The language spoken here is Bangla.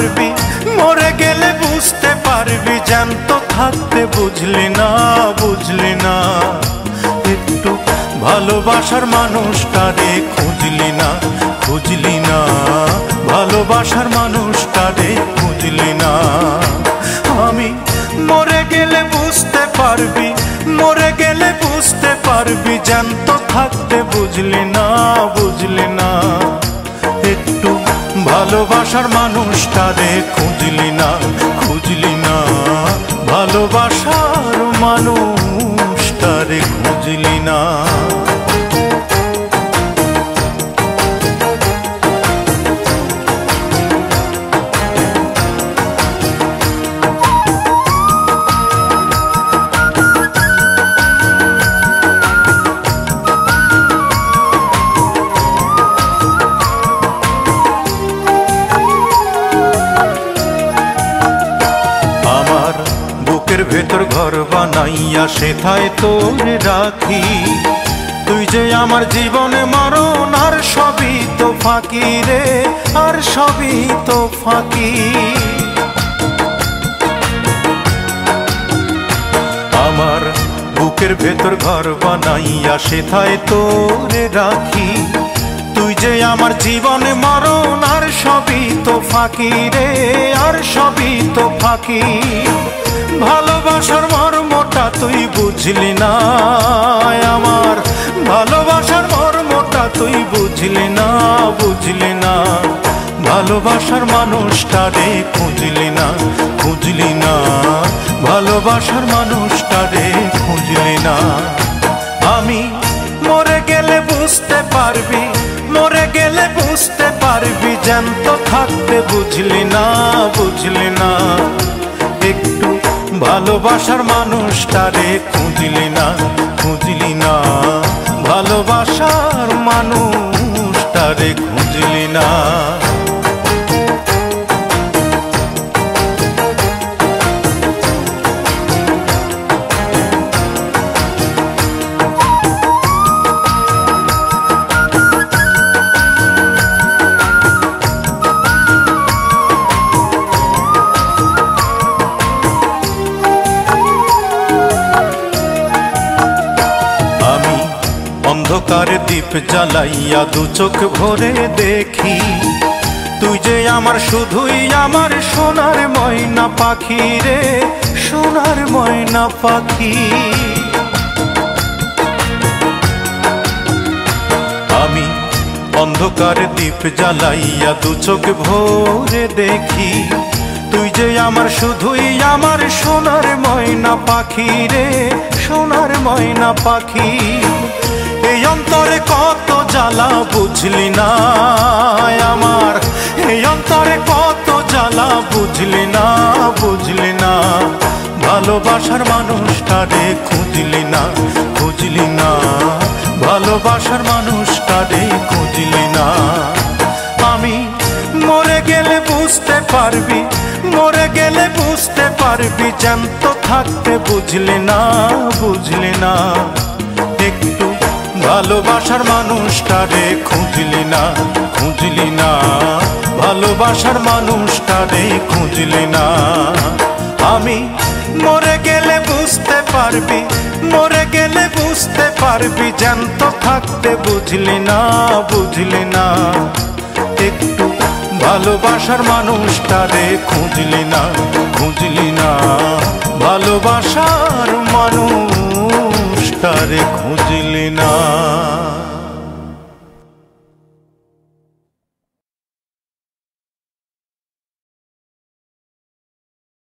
পারবি, মরে গেলে বুঝতে পারবি, জ্যান্ত থাকতে বুঝলি না, বুঝলি না। একটু ভালোবাসার মানুষটারে খুঁজলি না, খুঁজলি না, ভালোবাসার মানুষটারে খুঁজলি না। আমি মরে গেলে বুঝতে পারবি, মরে গেলে বুঝতে পারবি, জ্যান্ত থাকতে বুঝলি না, বুঝলি না। একটু ভালোবাসার মানুষটারে খুঁজলি না, খুঁজলি না, ভালোবাসার মানুষটারে খুঁজলি না। বুকের ভেতর ঘর বানাইয়া সেথায় তোরে রাখি, তুই যে আমার জীবনে মরণ, আর সবই তো ফাঁকি রে, আর সবই তো ফাঁকি। আমার বুকের ভেতর ঘর বানাইয়া সেথায় তোরে রাখি, তুই যে আমার জীবনে মরণ, আর সবই তো ফাঁকি রে, আর সবই তো ফাঁকি। ভালোবাসার মর্মটা তুই বুঝলি না, আমার ভালোবাসার মর্মটা তুই বুঝলি না, বুঝলি না। ভালোবাসার মানুষটারে খুঁজলি না, খুঁজলি না, ভালোবাসার মানুষটারে খুঁজলি না। আমি মরে গেলে বুঝতে পারবি, মরে গেলে বুঝতে পারবি, জ্যান্ত থাকতে বুঝলি না, বুঝলি না। একটু ভালোবাসার মানুষটারে খুঁজলি না, খুঁজলি না, ভালোবাসার মানুষটারে খুঁজলি না। অন্ধকার দীপ জ্বালাইয়া দু চোখ ভরে দেখি, তুই যে আমার শুধুই আমার সোনার ময়না পাখি রে, সোনার ময়না পাখি। আমি অন্ধকার দীপ জ্বালাইয়া দু চোখ ভরে দেখি, তুই যে আমার শুধুই আমার সোনার ময়না পাখি রে, সোনার ময়না পাখি। এই অন্তরে কত জ্বালা বুঝলি না আমার, এই অন্তরে কত জ্বালা বুঝলি না, বুঝলি না। ভালোবাসার মানুষটারে খুঁজলি না, খুঁজলি না, ভালোবাসার মানুষটারে খুঁজলি না। আমি মরে গেলে বুঝতে পারবি, মরে গেলে বুঝতে পারবি, জ্যান্ত থাকতে বুঝলি না, বুঝলি না। একটু ভালোবাসার মানুষটারে খুঁজলি না, খুঁজলি না, ভালোবাসার মানুষটারে খুঁজলি না। আমি মরে গেলে বুঝতে পারবি, মরে গেলে বুঝতে পারবি, জ্যান্ত থাকতে বুঝলি না, বুঝলি না। একটু ভালোবাসার মানুষটারে খুঁজলি না, খুঁজলি না, ভালোবাসার মানুষটারে খুঁজলি না।